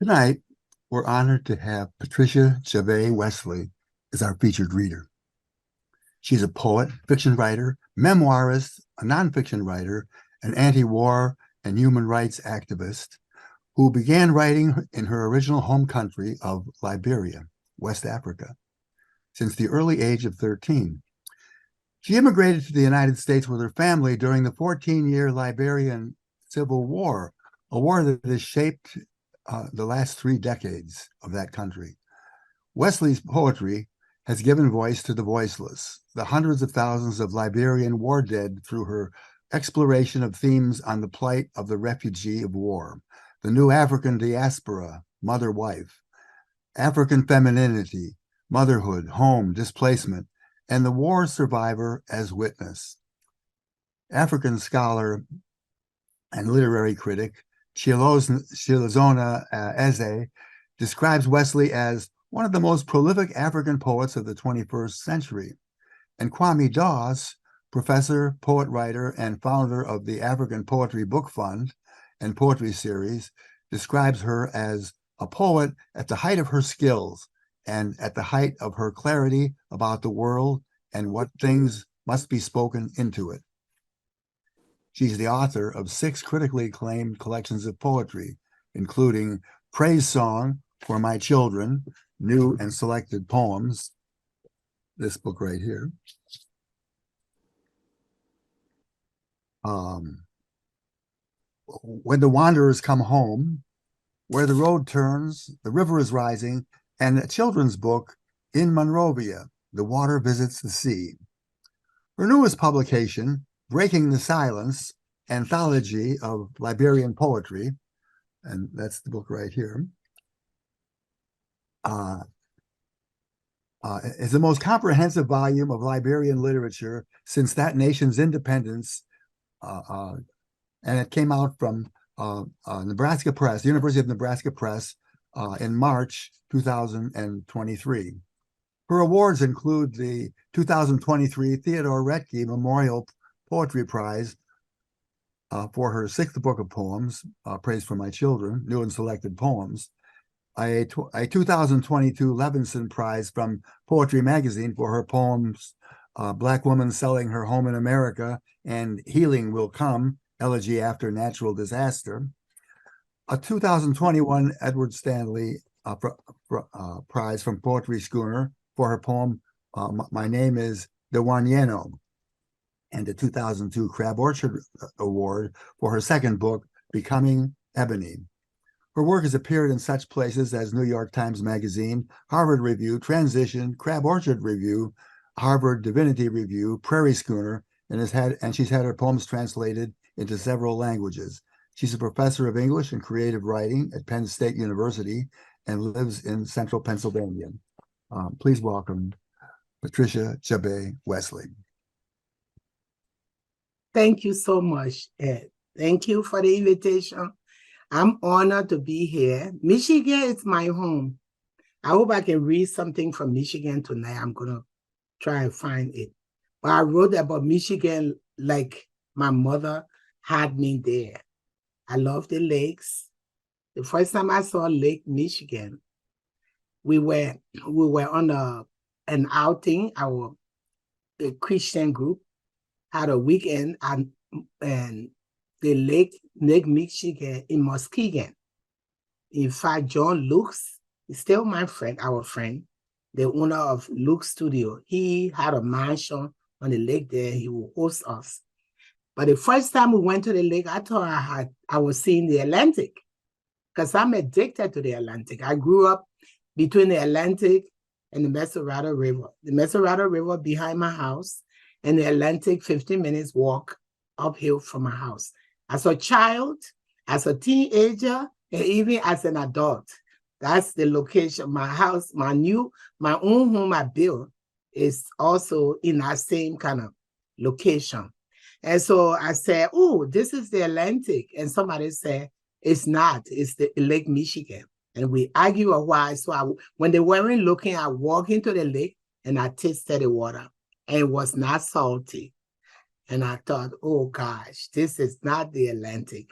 Tonight, we're honored to have Patricia Jabbeh Wesley as our featured reader. She's a poet, fiction writer, memoirist, a nonfiction writer, an anti-war and human rights activist who began writing in her original home country of Liberia, West Africa, since the early age of 13. She immigrated to the United States with her family during the 14-year Liberian Civil War, a war that has shaped the last 3 decades of that country. Wesley's poetry has given voice to the voiceless, the hundreds of thousands of Liberian war dead through her exploration of themes on the plight of the refugee of war, the new African diaspora, mother-wife, African femininity, motherhood, home, displacement, and the war survivor as witness. African scholar and literary critic Chilozona Eze describes Wesley as one of the most prolific African poets of the 21st century. And Kwame Dawes, professor, poet writer, and founder of the African Poetry Book Fund and Poetry Series, describes her as a poet at the height of her skills and at the height of her clarity about the world and what things must be spoken into it. She's the author of 6 critically acclaimed collections of poetry, including Praise Song for My Children, New and Selected Poems, this book right here. When the Wanderers Come Home, Where the Road Turns, The River is Rising, and a children's book, In Monrovia, The Water Visits the Sea. Her newest publication, Breaking the Silence, Anthology of Liberian Poetry, and that's the book right here, is the most comprehensive volume of Liberian literature since that nation's independence, and it came out from Nebraska Press, the University of Nebraska Press, in March 2023. Her awards include the 2023 Theodore Retke Memorial Poetry Prize for her 6th book of poems, Praise for My Children, New and Selected Poems, a 2022 Levinson Prize from Poetry Magazine for her poems, Black Woman Selling Her Home in America and Healing Will Come, Elegy After Natural Disaster, a 2021 Edward Stanley Prize from Poetry Schooner for her poem, My Name is Dewanyeno, and the 2002 Crab Orchard Award for her 2nd book, Becoming Ebony. Her work has appeared in such places as New York Times Magazine, Harvard Review, Transition, Crab Orchard Review, Harvard Divinity Review, Prairie Schooner, and she's had her poems translated into several languages. She's a professor of English and creative writing at Penn State University and lives in central Pennsylvania. Please welcome Patricia Jabbeh Wesley. Thank you so much, Ed. Thank you for the invitation. I'm honored to be here. Michigan is my home. I hope I can read something from Michigan tonight. I'm going to try and find it. But I wrote about Michigan like my mother had me there. I love the lakes. The first time I saw Lake Michigan, we were on an outing. Our Christian group had a weekend and the Lake Michigan in Muskegon. In fact, John Lukes is still my friend, our friend, the owner of Luke's Studio. He had a mansion on the lake there. He will host us. But the first time we went to the lake, I thought I was seeing the Atlantic because I'm addicted to the Atlantic. I grew up between the Atlantic and the Mesorado River. The Mesorado River behind my house and the Atlantic 15 minutes walk uphill from my house. As a child, as a teenager, and even as an adult, that's the location. My house, my own home I built is also in that same kind of location. And so I said, oh, this is the Atlantic. And somebody said, it's not, it's the Lake Michigan. And we argue a while. So when they weren't looking, I walked into the lake and I tasted the water. And it was not salty. And I thought, oh gosh, this is not the Atlantic.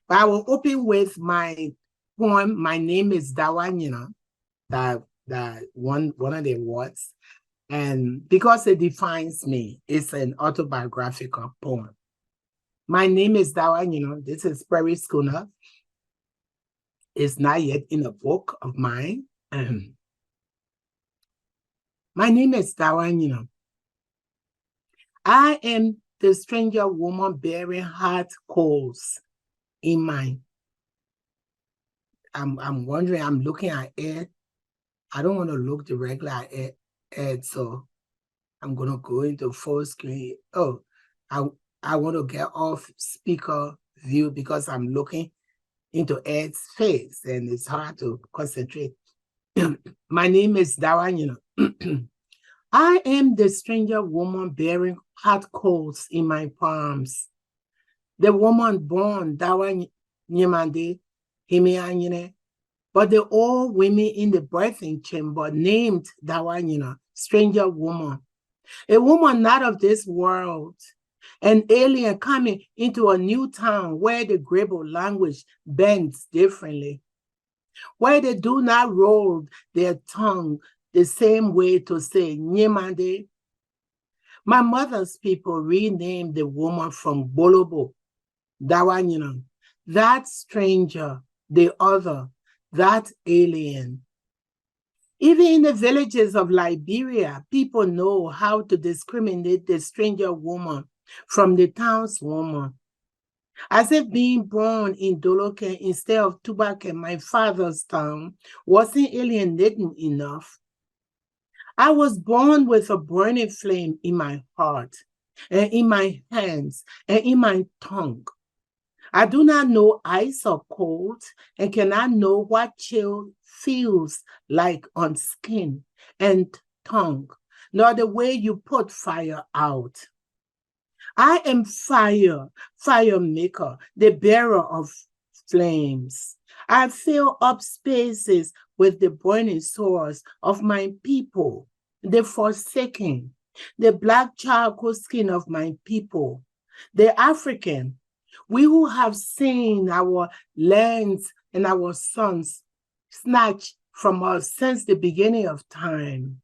But I will open with my poem, My Name is Dawanyina, that one of the words. And because it defines me, it's an autobiographical poem. My name is Dawanyina. This is Perry Schooner. It's not yet in a book of mine. My name is Dawanyina. I am the stranger woman bearing hot coals in my. I'm wondering, I'm looking at it. I don't want to look directly at it, so I'm gonna go into full screen. Oh, I want to get off speaker view because I'm looking into Ed's face and it's hard to concentrate. My name is Dawanyina. I am the stranger woman bearing hot coals in my palms. The woman born Dawanyimande Himianyine, but the old women in the birthing chamber named Dawanyina, stranger woman. A woman not of this world, an alien coming into a new town where the Grebo language bends differently, where they do not roll their tongue the same way to say Nyemande. My mother's people renamed the woman from Bolobo, Dawanyina, that stranger, the other, that alien. Even in the villages of Liberia, people know how to discriminate the stranger woman from the townswoman. As if being born in Doloke instead of Tubake, my father's town, wasn't alienating enough. I was born with a burning flame in my heart, and in my hands, and in my tongue. I do not know ice or cold, and cannot know what chill feels like on skin and tongue, nor the way you put fire out. I am fire, fire maker, the bearer of flames. I fill up spaces with the burning source of my people, the forsaken, the black charcoal skin of my people, the African. We who have seen our lands and our sons snatched from us since the beginning of time.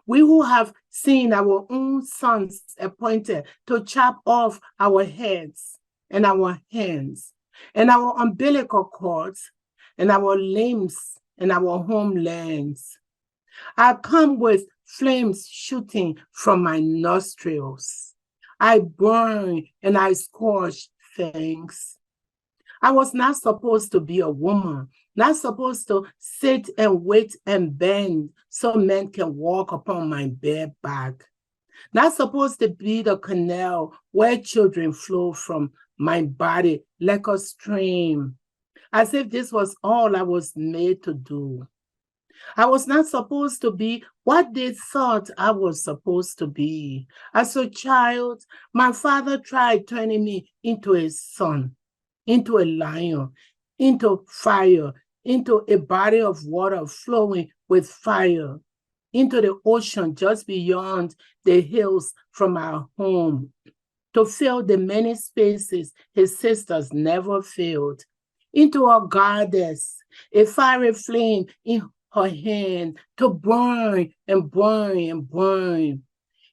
We who have seen our own sons appointed to chop off our heads and our hands and our umbilical cords and our limbs and our homelands. I come with flames shooting from my nostrils. I burn and I scorch things. I was not supposed to be a woman, not supposed to sit and wait and bend so men can walk upon my bare back. Not supposed to be the canal where children flow from my body like a stream, as if this was all I was made to do. I was not supposed to be what they thought I was supposed to be. As a child, my father tried turning me into a son, into a lion, into fire, into a body of water flowing with fire, into the ocean just beyond the hills from our home, to fill the many spaces his sisters never filled, into a goddess, a fiery flame in her hand, to burn and burn and burn.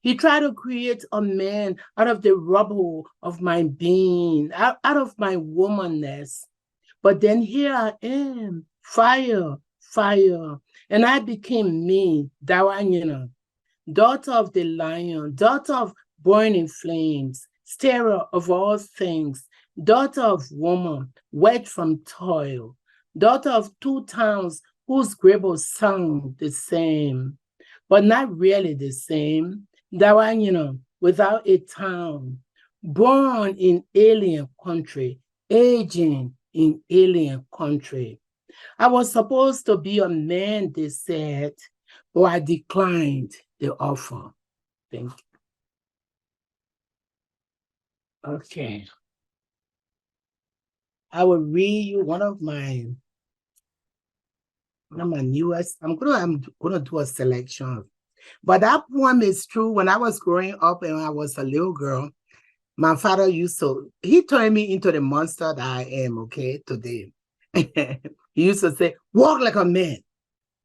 He tried to create a man out of the rubble of my being, out of my womanness. But then here I am, fire, fire. And I became me, Dawanyina, daughter of the lion, daughter of burning flames, stirrer of all things, daughter of woman, wet from toil, daughter of two towns whose Grebo sound the same, but not really the same. Dawanyina, without a town, born in alien country, aging in alien country. I was supposed to be a man, they said, but I declined the offer. Thank you. Okay. I will read you one of my newest. I'm gonna do a selection. But that poem is true. When I was growing up and I was a little girl, my father he turned me into the monster that I am, okay, today. He used to say, walk like a man.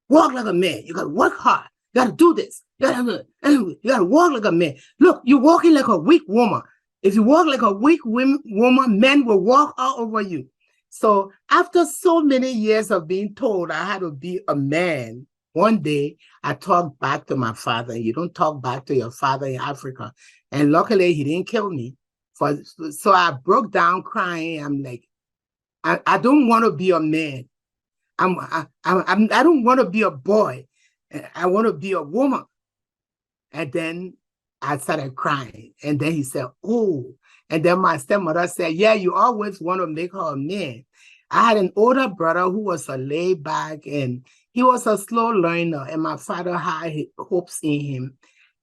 Walk like a man. You got to work hard. You got to do this. You got to walk like a man. Look, you're walking like a weak woman. If you walk like a weak woman, men will walk all over you. So after so many years of being told I had to be a man, one day I talked back to my father. You don't talk back to your father in Africa. And luckily he didn't kill me. So I broke down crying. I'm like, I don't want to be a man. I don't want to be a boy. I want to be a woman. And then I started crying. And then he said, oh. And then my stepmother said, yeah, you always want to make her a man. I had an older brother who was a laid back and he was a slow learner. And my father had hopes in him.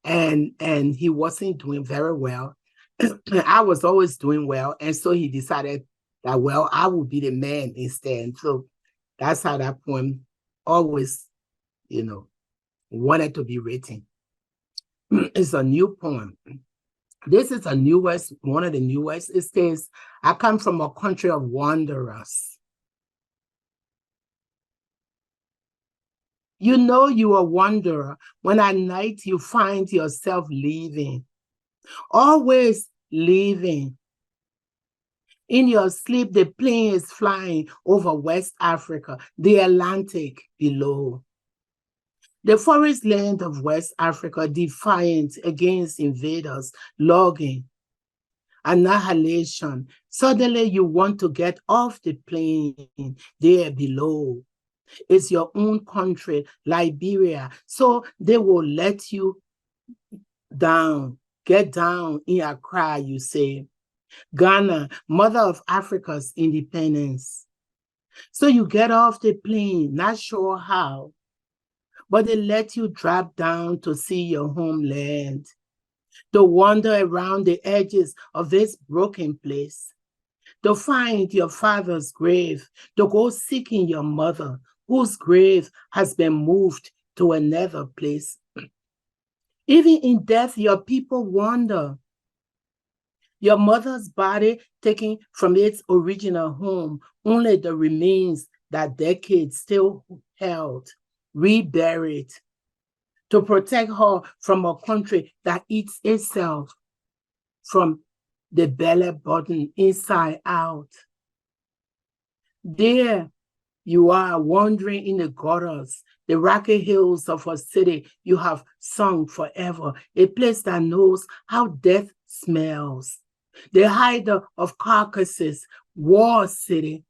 And he wasn't doing very well. I was always doing well. And so he decided that, well, I will be the man instead. So that's how that poem always, wanted to be written. It's a new poem. This is one of the newest. It says, I come from a country of wanderers. You know you are a wanderer when at night you find yourself leaving, always leaving. In your sleep, the plane is flying over West Africa, the Atlantic below. The forest land of West Africa, defiant against invaders, logging, annihilation. Suddenly you want to get off the plane there below. It's your own country, Liberia. So they will let you down, get down in Accra, you say. Ghana, mother of Africa's independence. So you get off the plane, not sure how, but they let you drop down to see your homeland, to wander around the edges of this broken place, to find your father's grave, to go seeking your mother, whose grave has been moved to another place. Even in death, your people wander. Your mother's body taken from its original home, only the remains that decades still held, reburied, to protect her from a country that eats itself from the belly button inside out. There you are wandering in the gutters, the rocky hills of a city you have sung forever, a place that knows how death smells. The hider of carcasses, war city.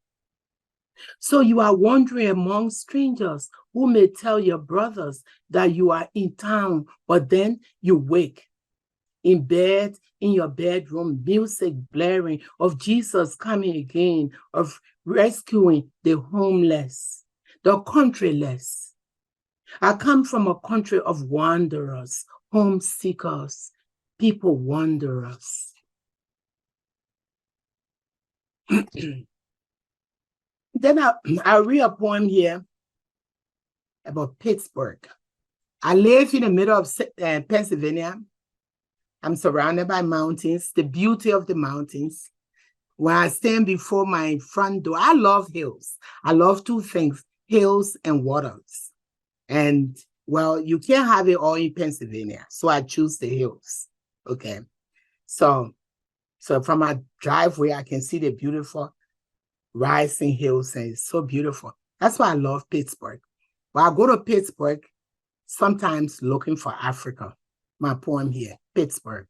So you are wandering among strangers who may tell your brothers that you are in town, but then you wake in bed, in your bedroom, music blaring of Jesus coming again, of rescuing the homeless, the countryless. I come from a country of wanderers, homeseekers, people wanderers. Then I'll read a poem here about Pittsburgh. I live in the middle of Pennsylvania. I'm surrounded by mountains, the beauty of the mountains. When I stand before my front door, I love hills. I love two things, hills and waters. And well, you can't have it all in Pennsylvania, so I choose the hills, okay? So from my driveway, I can see the beautiful rising hills, and it's so beautiful. That's why I love Pittsburgh. But I go to Pittsburgh sometimes looking for Africa. My poem here, Pittsburgh.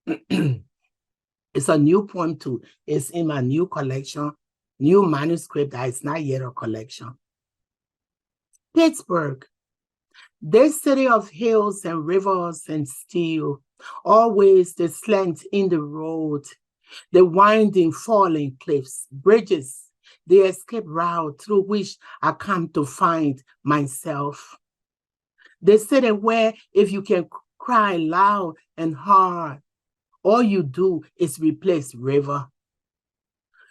It's a new poem too. It's in my new collection, new manuscript that is not yet a collection. Pittsburgh, this city of hills and rivers and steel, always the slant in the road, the winding, falling cliffs, bridges, the escape route through which I come to find myself. The city where if you can cry loud and hard, all you do is replace river.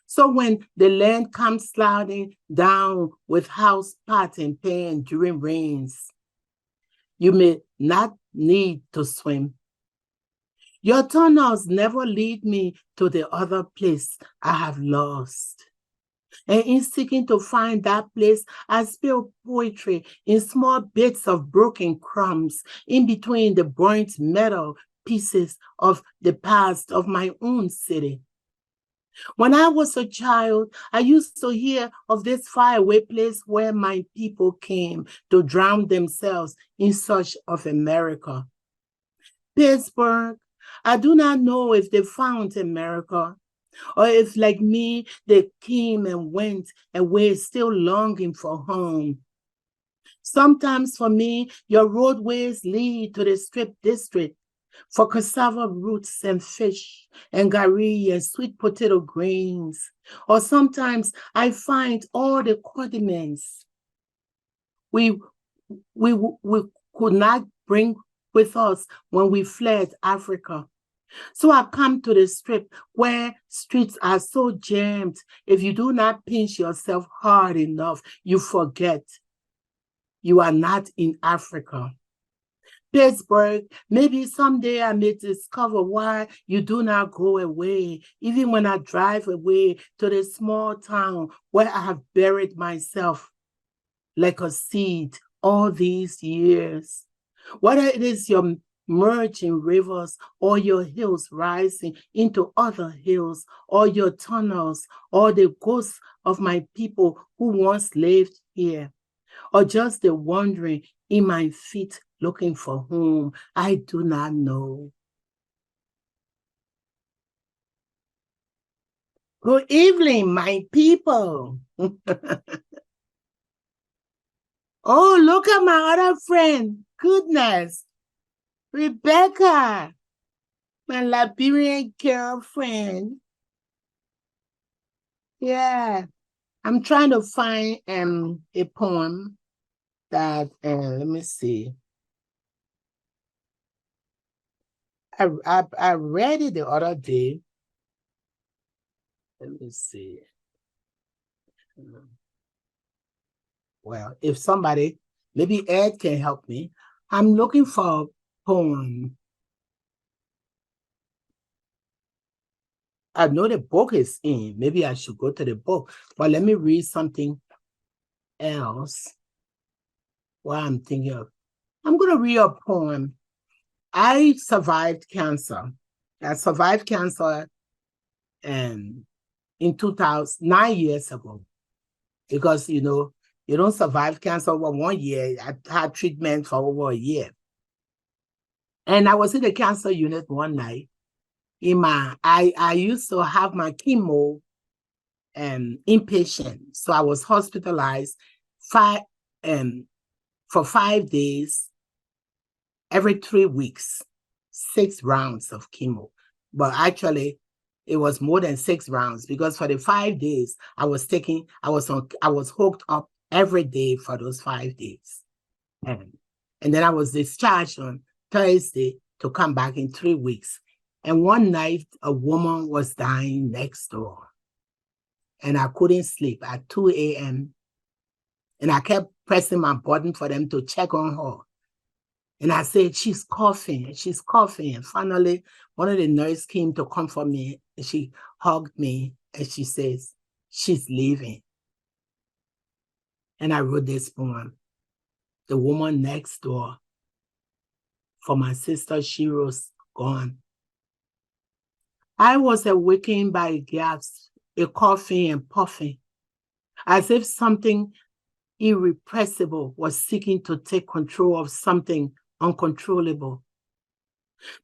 So when the land comes sliding down with house pot and pan during rains, you may not need to swim. Your tunnels never lead me to the other place I have lost. And in seeking to find that place, I spill poetry in small bits of broken crumbs in between the burnt metal pieces of the past of my own city. When I was a child, I used to hear of this faraway place where my people came to drown themselves in search of America. Pittsburgh, I do not know if they found America, or if, like me, they came and went and we're still longing for home. Sometimes for me, your roadways lead to the Strip District for cassava roots and fish and gari and sweet potato grains. Or sometimes I find all the condiments we could not bring with us when we fled Africa. So I come to the Strip where streets are so jammed. If you do not pinch yourself hard enough, you forget you are not in Africa. Pittsburgh, maybe someday I may discover why you do not go away, even when I drive away to the small town where I have buried myself like a seed all these years. Whether it is your merging rivers or your hills rising into other hills or your tunnels or the ghosts of my people who once lived here, or just the wandering in my feet looking for home, I do not know. Good evening, my people. Oh, look at my other friend. Goodness. Rebecca, my Liberian girlfriend. Yeah. I'm trying to find a poem that, let me see. I read it the other day. Let me see. Well, if somebody, maybe Ed can help me. I'm looking for a poem. I know the book is in. Maybe I should go to the book. But let me read something else while I'm thinking of. I'm going to read a poem. I survived cancer. I survived cancer in 2000, 9 years ago. Because, you know, you don't survive cancer over 1 year. I had treatment for over a year. And I was in the cancer unit one night. I used to have my chemo inpatient. So I was hospitalized for 5 days, every 3 weeks, 6 rounds of chemo. But actually, it was more than 6 rounds because for the 5 days I was hooked up every day for those 5 days. And then I was discharged on Thursday to come back in 3 weeks. And one night, a woman was dying next door. And I couldn't sleep at 2 a.m. And I kept pressing my button for them to check on her. And I said, she's coughing, she's coughing. And finally, one of the nurses came to comfort me. And she hugged me and she says, she's leaving. And I wrote this poem, The Woman Next Door. For my sister, Shiro's gone. I was awakened by gasps, a coughing and puffing, as if something irrepressible was seeking to take control of something uncontrollable.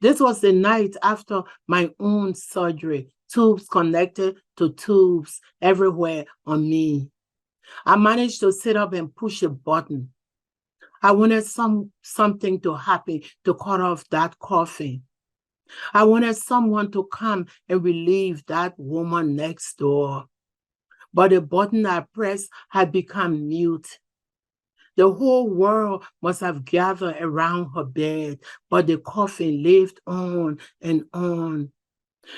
This was the night after my own surgery, tubes connected to tubes everywhere on me. I managed to sit up and push a button. I wanted something to happen to cut off that coughing. I wanted someone to come and relieve that woman next door. But the button I pressed had become mute. The whole world must have gathered around her bed, but the coughing lived on and on.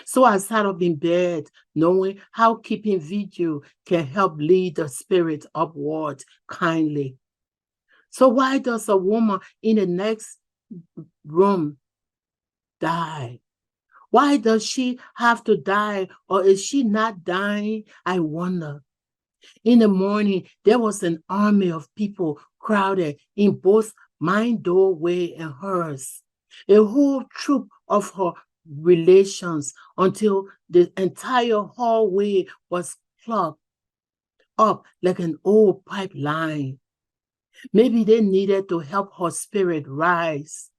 So I sat up in bed, knowing how keeping vigil can help lead the spirit upward kindly. So why does a woman in the next room die? Why does she have to die, or is she not dying? I wonder. In the morning, there was an army of people crowded in both my doorway and hers, a whole troop of her relations, until the entire hallway was clogged up like an old pipeline. Maybe they needed to help her spirit rise.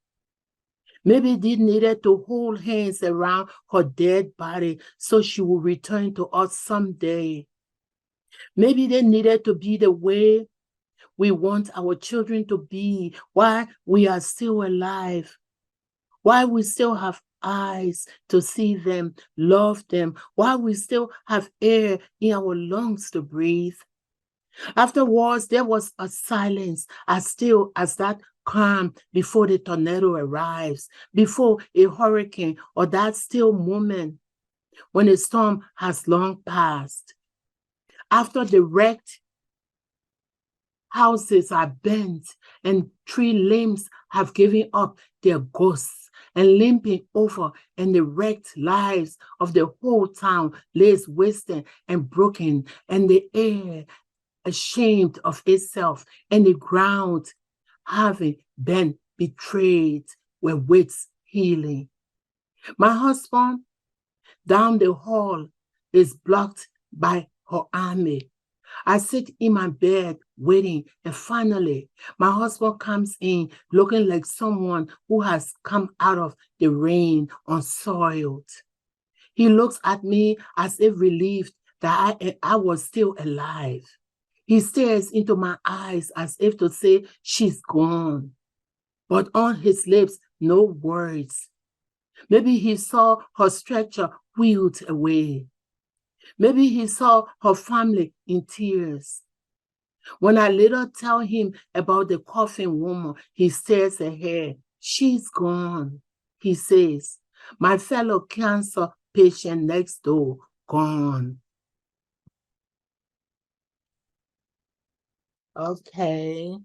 Maybe they needed to hold hands around her dead body so she would return to us someday. Maybe they needed to be the way we want our children to be while we are still alive, while we still have eyes to see them, love them, while we still have air in our lungs to breathe. Afterwards, there was a silence as still as that calm before the tornado arrives, before a hurricane, or that still moment when a storm has long passed. After the wrecked houses are bent and tree limbs have given up their ghosts and limping over, and the wrecked lives of the whole town lays wasted and broken, and the air ashamed of itself, and the ground having been betrayed where waits healing. My husband down the hall is blocked by her army. I sit in my bed waiting, and finally my husband comes in looking like someone who has come out of the rain unsoiled. He looks at me as if relieved that I was still alive. He stares into my eyes as if to say, she's gone. But on his lips, no words. Maybe he saw her stretcher wheeled away. Maybe he saw her family in tears. When I later tell him about the coffin woman, he stares ahead. She's gone, he says. My fellow cancer patient next door, gone. Okay.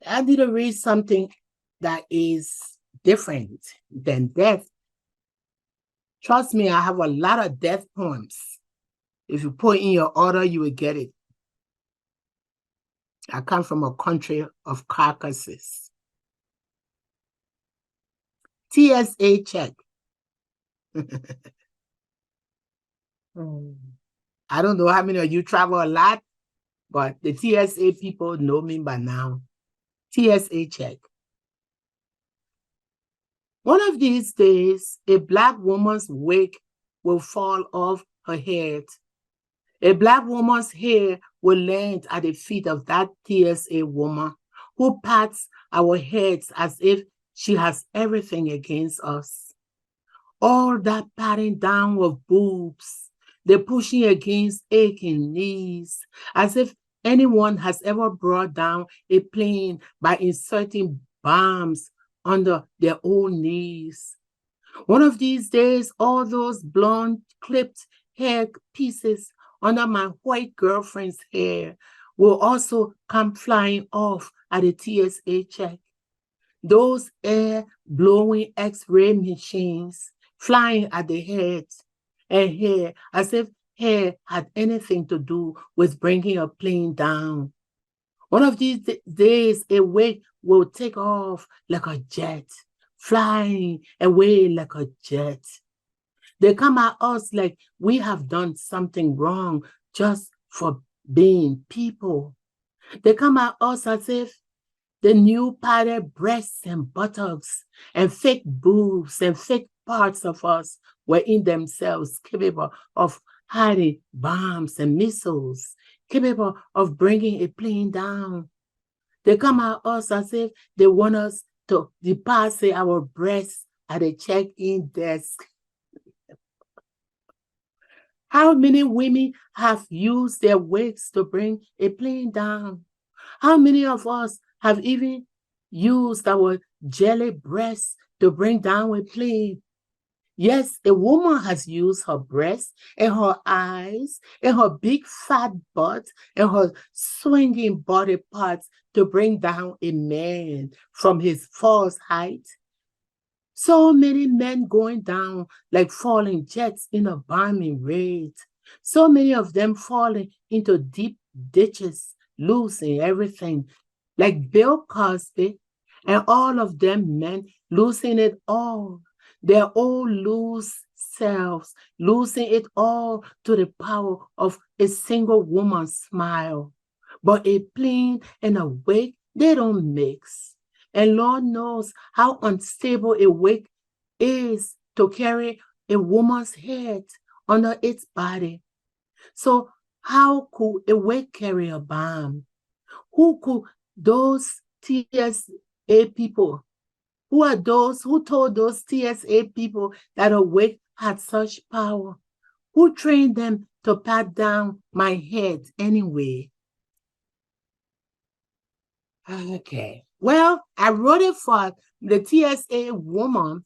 I need to read something that is different than death. Trust me, I have a lot of death poems. If you put in your order, you will get it. I come from a country of carcasses. TSA check. I don't know how many of you travel a lot, but the TSA people know me by now. TSA check. One of these days, a Black woman's wig will fall off her head. A Black woman's hair will land at the feet of that TSA woman who pats our heads as if she has everything against us. All that patting down of boobs, the pushing against aching knees, as if anyone has ever brought down a plane by inserting bombs under their own knees. One of these days, all those blonde clipped hair pieces under my white girlfriend's hair will also come flying off at the TSA check. Those air-blowing X-ray machines flying at the head and hair as if hair had anything to do with bringing a plane down. One of these days, a wig will take off like a jet, flying away like a jet. They come at us like we have done something wrong just for being people. They come at us as if the new padded breasts and buttocks and fake boobs and fake parts of us were in themselves capable of hiding bombs and missiles, capable of bringing a plane down. They come at us as if they want us to deposit our breasts at a check-in desk. How many women have used their wigs to bring a plane down? How many of us have even used our jelly breasts to bring down a plane? Yes, a woman has used her breasts and her eyes and her big fat butt and her swinging body parts to bring down a man from his false height. So many men going down like falling jets in a bombing raid. So many of them falling into deep ditches, losing everything, like Bill Cosby, and all of them men losing it all, their own loose selves, losing it all to the power of a single woman's smile. But a plain and a wig, they don't mix. And Lord knows how unstable a wig is to carry a woman's head under its body. So how could a wig carry a bomb? Who could those TSA people, who are those who told those TSA people that a wig had such power? Who trained them to pat down my head anyway? Okay. Well, I wrote it for the TSA women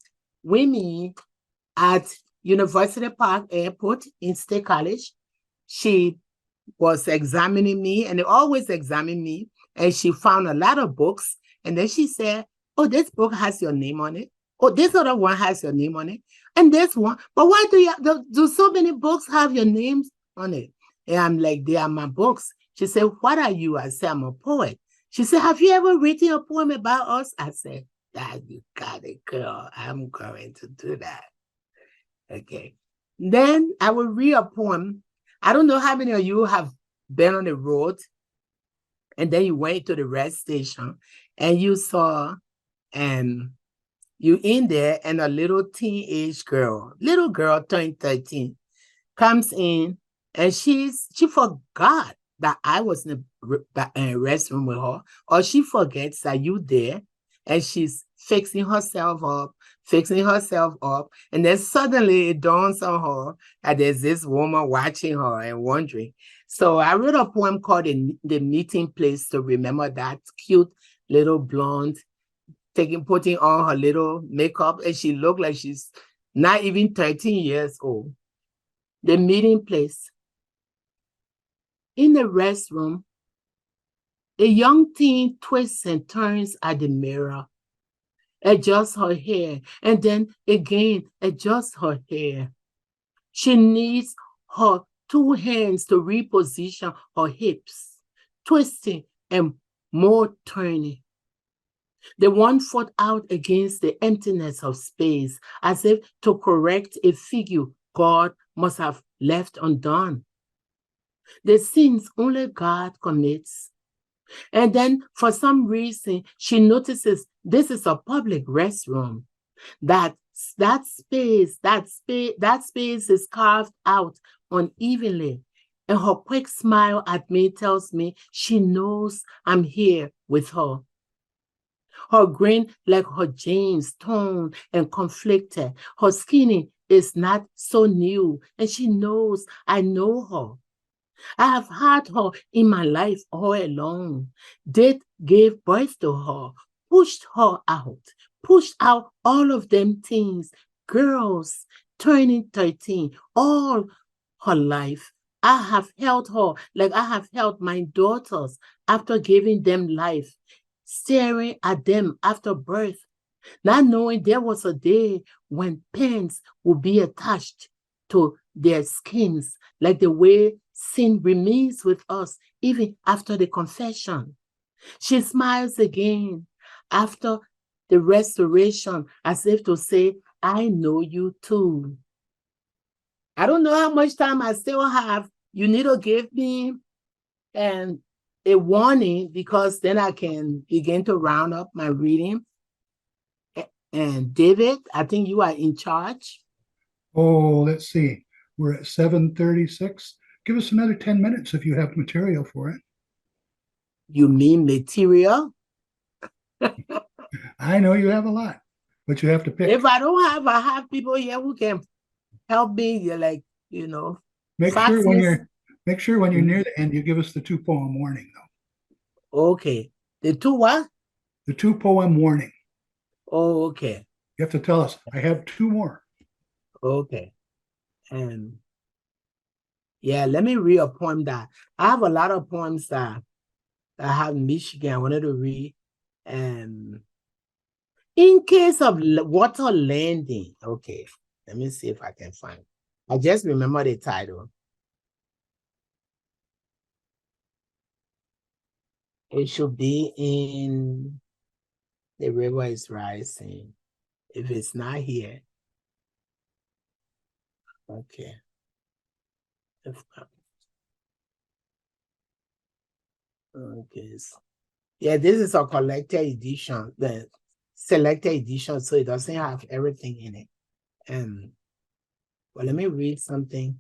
at University Park Airport in State College. She was examining me, and they always examine me, and she found a lot of books, and then she said, oh, this book has your name on it. Oh, this other one has your name on it. And this one, but why do so many books have your names on it? And I'm like, they are my books. She said, what are you? I said, I'm a poet. She said, have you ever written a poem about us? I said, Dad, you got it, girl. I'm going to do that. Okay. Then I will read a poem. I don't know how many of you have been on the road and then you went to the rest station and you saw you in there and a little teenage girl, little girl turned 13, comes in and she forgot that I was in the restroom with her, or she forgets that you there and she's fixing herself up, and then suddenly it dawns on her that there's this woman watching her and wondering. So I wrote a poem called The Meeting Place to remember that cute little blonde putting on her little makeup, and she looked like she's not even 13 years old. The meeting place. In the restroom, a young teen twists and turns at the mirror, adjusts her hair, and then again adjusts her hair. She needs her two hands to reposition her hips, twisting and more turning. The one foot out against the emptiness of space, as if to correct a figure God must have left undone. The sins only God commits. And then for some reason, she notices this is a public restroom. That space is carved out unevenly. And her quick smile at me tells me she knows I'm here with her. Her grin like her James, torn and conflicted. Her skinny is not so new, and she knows I know her. I have had her in my life all along. Death gave birth to her, pushed her out, pushed out all of them teens, girls turning 13, all her life. I have held her like I have held my daughters after giving them life, staring at them after birth, not knowing there was a day when pins would be attached to their skins, like the way sin remains with us even after the confession. She smiles again after the restoration, as if to say, I know you too. I don't know how much time I still have. You need to give me a warning, because then I can begin to round up my reading. And David, I think you are in charge. Oh, let's see. We're at 7:36. Give us another 10 minutes if you have material for it. You mean material? I know you have a lot, but you have to pick. If I don't have, I have people here who can help me. You're like, Make sure when faxes. you're near the end, you give us the 2-poem warning, though. Okay. The two what? The 2-poem warning. Oh, okay. You have to tell us, I have 2 more. Okay. Yeah, let me read a poem that I have a lot of poems that I have in Michigan I wanted to read. In case of water landing. Okay, let me see if I can find it. I just remember the title. It should be in The River is Rising. If it's not here, okay. Okay. Yeah, this is a collected edition, the selected edition, so it doesn't have everything in it. Well, let me read something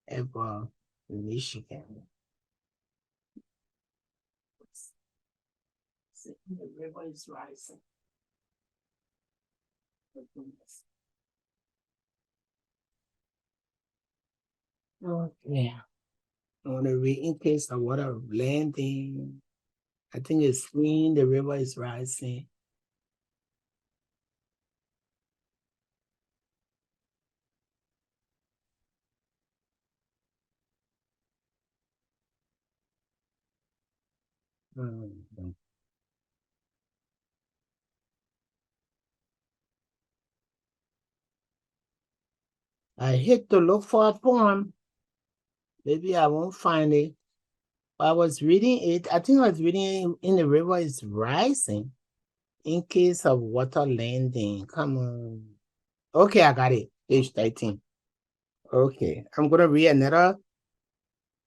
about Michigan. The river is rising. Okay. I want to read in case of water landing. I think it's green, the river is rising. I hit to look for a poem. Maybe I won't find it. I was reading it. I think I was reading in the river is rising in case of water landing. Come on. Okay, I got it. Page 13. Okay, I'm going to read another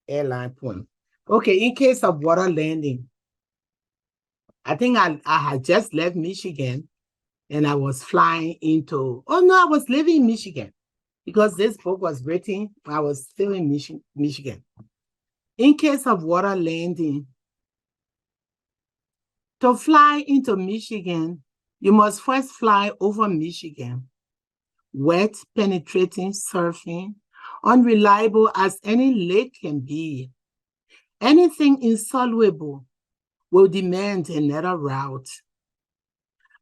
airline poem. Okay, in case of water landing. I think I had just left Michigan and I was flying into, oh no, I was living in Michigan because this book was written, I was still in Michigan. In case of water landing, to fly into Michigan, you must first fly over Michigan. Wet, penetrating, surfing, unreliable as any lake can be. Anything insoluble will demand another route.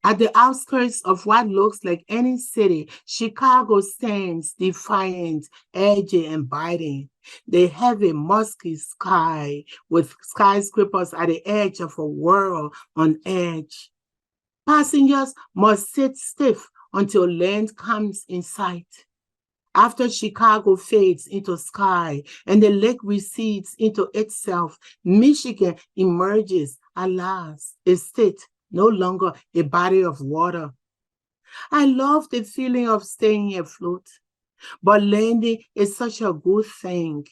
At the outskirts of what looks like any city, Chicago stands defiant, edgy, and biting. The heavy, musky sky with skyscrapers at the edge of a world on edge. Passengers must sit stiff until land comes in sight. After Chicago fades into sky and the lake recedes into itself, Michigan emerges, alas, a state, no longer a body of water. I love the feeling of staying afloat, but landing is such a good thing.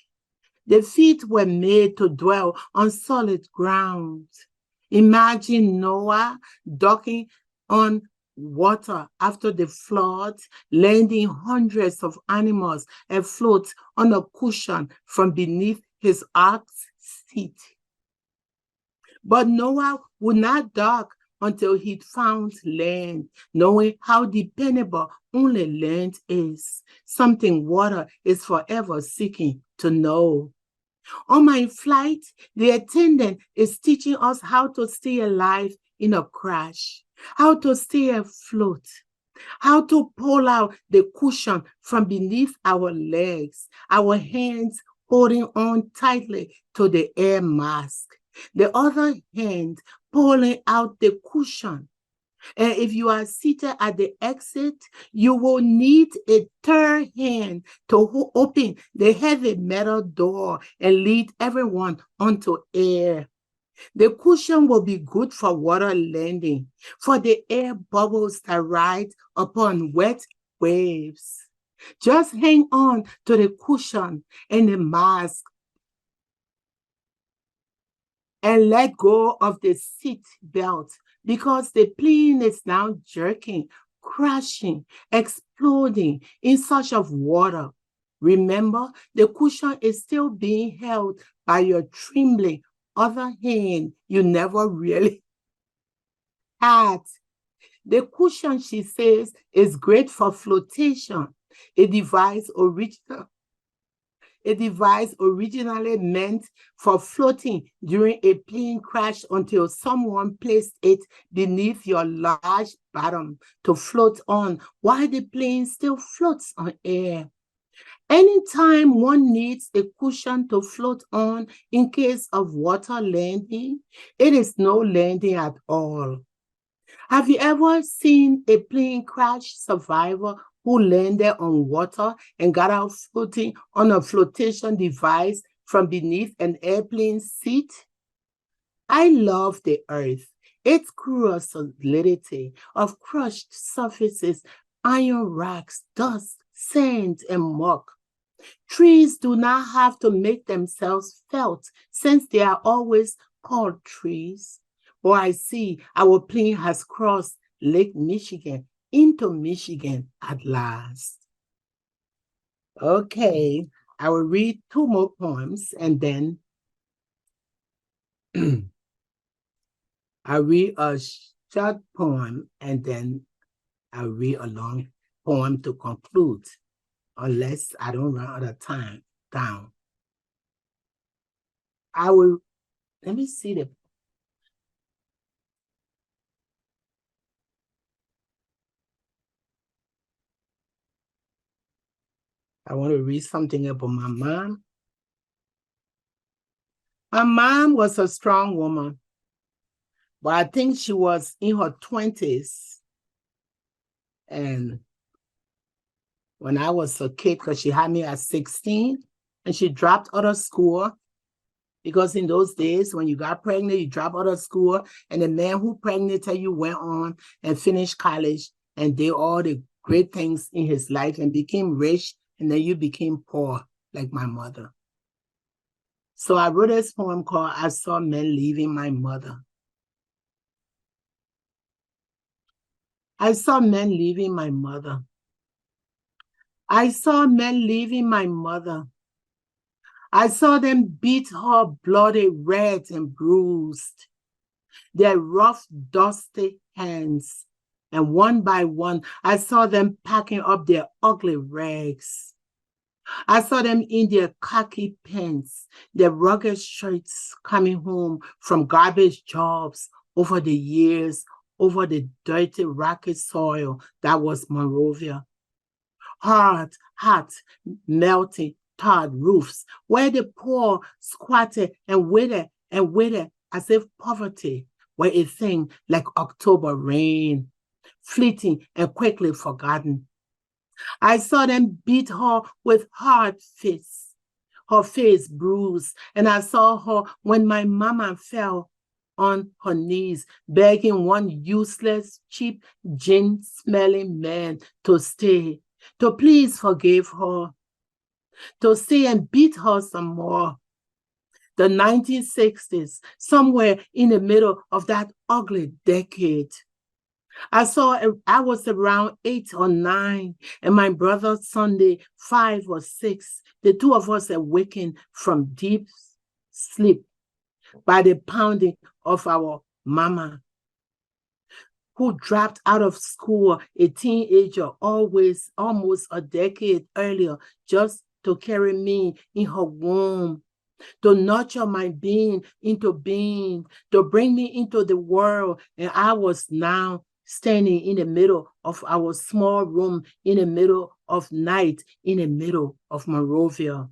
The feet were made to dwell on solid ground. Imagine Noah docking on water after the flood, landing hundreds of animals afloat on a cushion from beneath his ark's seat. But Noah would not dock until he'd found land, knowing how dependable only land is, something water is forever seeking to know. On my flight, the attendant is teaching us how to stay alive in a crash, how to stay afloat, how to pull out the cushion from beneath our legs, our hands holding on tightly to the air mask, the other hand pulling out the cushion. And if you are seated at the exit, you will need a third hand to open the heavy metal door and lead everyone onto air. The cushion will be good for water landing, for the air bubbles that ride upon wet waves. Just hang on to the cushion and the mask and let go of the seat belt, because the plane is now jerking, crashing, exploding in search of water. Remember, the cushion is still being held by your trembling other hand you never really had. The cushion, she says, is great for flotation, a device originally meant for floating during a plane crash until someone placed it beneath your large bottom to float on while the plane still floats on air. Anytime one needs a cushion to float on in case of water landing, it is no landing at all. Have you ever seen a plane crash survivor who landed on water and got out floating on a flotation device from beneath an airplane seat? I love the earth, its cruel solidity of crushed surfaces, iron rocks, dust, sand, and muck. Trees do not have to make themselves felt since they are always called trees. Or I see our plane has crossed Lake Michigan into Michigan at last. Okay, I will read 2 more poems and then I'll read a short poem and then I'll read a long poem to conclude, unless I don't run out of time down. Let me see the. I want to read something about my mom. My mom was a strong woman, but I think she was in her 20s. And when I was a kid, because she had me at 16, and she dropped out of school, because in those days, when you got pregnant, you drop out of school, and the man who impregnated you went on and finished college and did all the great things in his life and became rich, and then you became poor, like my mother. So I wrote this poem called I Saw Men Leaving My Mother. I saw men leaving my mother. I saw men leaving my mother. I saw them beat her bloody red and bruised, their rough, dusty hands. And one by one, I saw them packing up their ugly rags. I saw them in their khaki pants, their rugged shirts, coming home from garbage jobs over the years, over the dirty, rocky soil that was Monrovia. Hard, hot, melting, tarred roofs, where the poor squatted and waited as if poverty were a thing like October rain, fleeting and quickly forgotten. I saw them beat her with hard fists, her face bruised, and I saw her when my mama fell on her knees, begging one useless, cheap, gin-smelling man to stay, to please forgive her, to stay and beat her some more. The 1960s, somewhere in the middle of that ugly decade. I was around 8 or 9, and my brother Sunday, 5 or 6. The two of us awakened from deep sleep by the pounding of our mama, who dropped out of school a teenager, almost a decade earlier, just to carry me in her womb, to nurture my being into being, to bring me into the world. And I was now standing in the middle of our small room, in the middle of night, in the middle of Monrovia.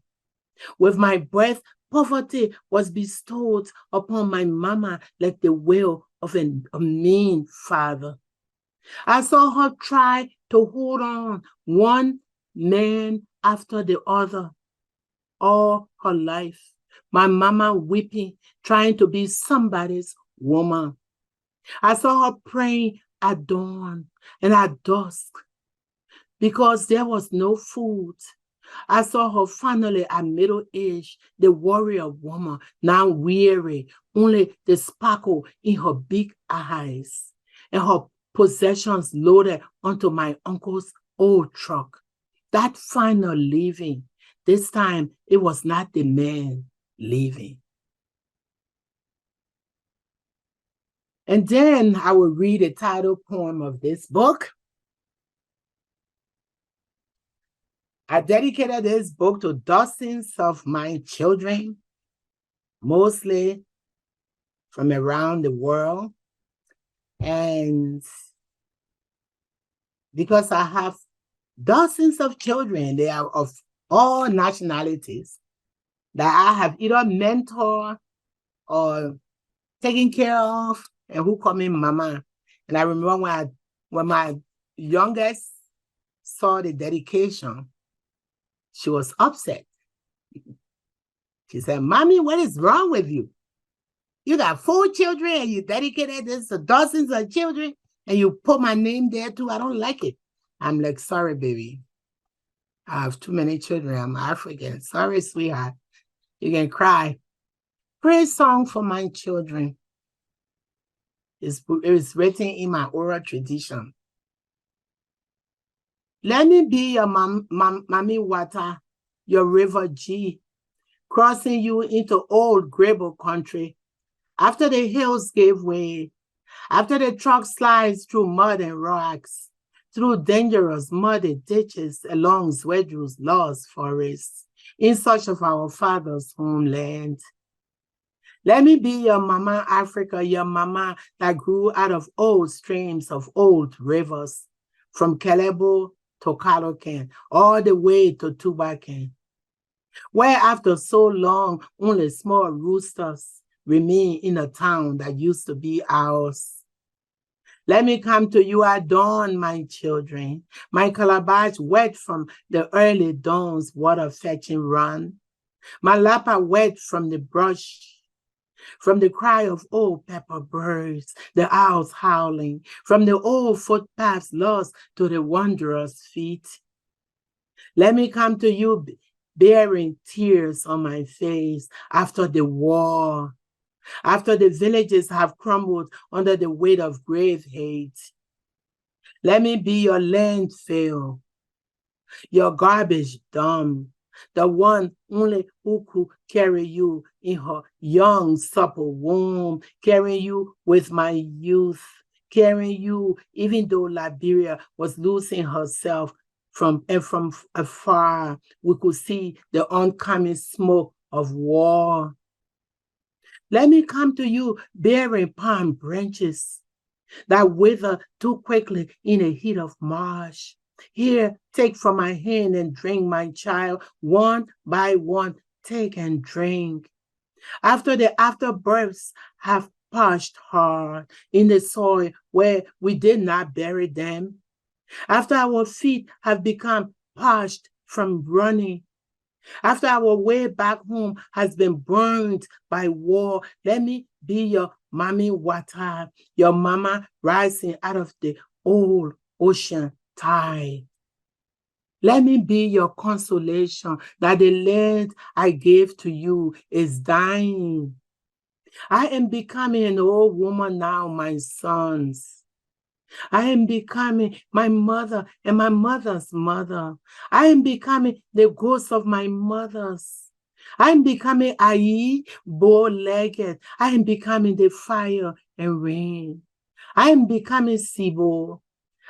With my breath, poverty was bestowed upon my mama like the will of a mean father. I saw her try to hold on, one man after the other, all her life. My mama weeping, trying to be somebody's woman. I saw her praying at dawn and at dusk because there was no food. I saw her finally at middle age, the warrior woman, now weary, only the sparkle in her big eyes, and her possessions loaded onto my uncle's old truck. That final leaving, this time it was not the man leaving. And then I will read the title poem of this book. I dedicated this book to dozens of my children, mostly from around the world. And because I have dozens of children, they are of all nationalities, that I have either mentored or taken care of, and who call me mama. And I remember when my youngest saw the dedication, she was upset. She said, "Mommy, what is wrong with you? You got 4 children and you dedicated this to dozens of children and you put my name there too. I don't like it. I'm like, sorry, baby. I have too many children. I'm African. Sorry, sweetheart. You can cry. Praise song for my children. It's written in my oral tradition. Let me be your mommy water, your river G, crossing you into old Grable country. After the hills gave way, after the truck slides through mud and rocks, through dangerous muddy ditches along Zwedru's lost forests, in search of our father's homeland. Let me be your mama Africa, your mama that grew out of old streams of old rivers, from Kelebo to Calocan, all the way to Tubacan, where after so long, only small roosters remain in a town that used to be ours. Let me come to you at dawn, my children, my calabash wet from the early dawn's water-fetching run, my lapa wet from the brush, from the cry of old pepper birds, the owls howling, from the old footpaths lost to the wanderer's feet. Let me come to you bearing tears on my face after the war, after the villages have crumbled under the weight of grave hate. Let me be your landfill, your garbage dump, the one only who could carry you in her young, supple womb, carrying you with my youth, carrying you even though Liberia was losing herself from afar. We could see the oncoming smoke of war. Let me come to you bearing palm branches that wither too quickly in the heat of March. Here, take from my hand and drink, my child, one by one, take and drink. After the afterbirths have parched hard in the soil where we did not bury them, after our feet have become parched from running, after our way back home has been burned by war, let me be your mommy water, your mama rising out of the old ocean tide. Let me be your consolation that the land I gave to you is dying. I am becoming an old woman now, my sons. I am becoming my mother and my mother's mother. I am becoming the ghost of my mothers. I am becoming Ai, bow-legged. I am becoming the fire and rain. I am becoming Sibo.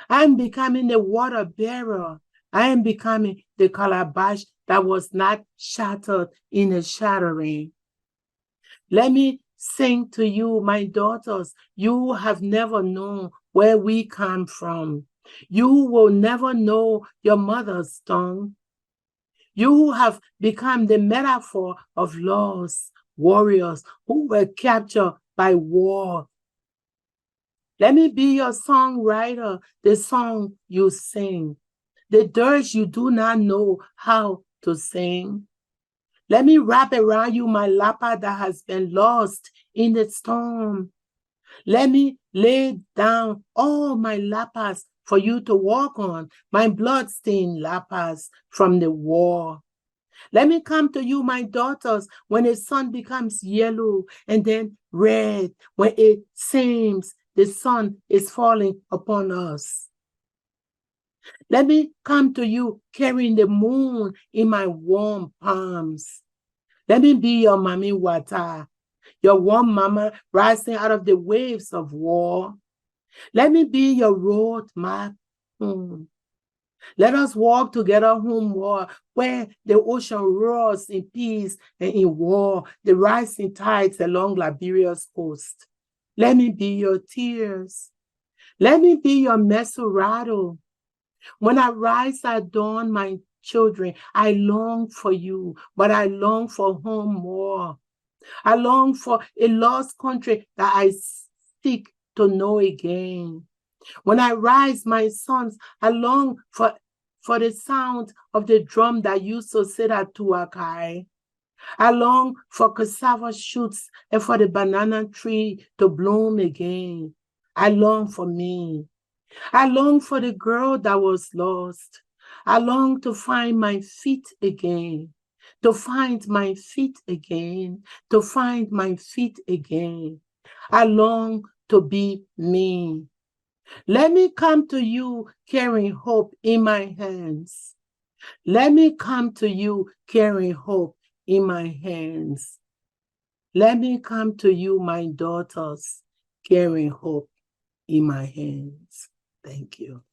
I am becoming the water bearer. I am becoming the calabash that was not shattered in a shattering. Let me sing to you, my daughters. You have never known where we come from. You will never know your mother's tongue. You have become the metaphor of lost warriors who were captured by war. Let me be your songwriter, the song you sing, the dirge you do not know how to sing. Let me wrap around you my lapa that has been lost in the storm. Let me lay down all my lapas for you to walk on, my bloodstained lapas from the war. Let me come to you, my daughters, when the sun becomes yellow and then red, when it seems the sun is falling upon us. Let me come to you carrying the moon in my warm palms. Let me be your mommy water, your warm mama rising out of the waves of war. Let me be your road map home. Let us walk together homeward, where the ocean roars in peace and in war, the rising tides along Liberia's coast. Let me be your tears. Let me be your mesurado. When I rise at dawn, my children, I long for you, but I long for home more. I long for a lost country that I seek to know again. When I rise, my sons, I long for the sound of the drum that used to sit at Tuakai. I long for cassava shoots and for the banana tree to bloom again. I long for me. I long for the girl that was lost. I long to find my feet again, to find my feet again, to find my feet again. I long to be me. Let me come to you carrying hope in my hands. Let me come to you carrying hope in my hands. Let me come to you, my daughters, carrying hope in my hands. Thank you.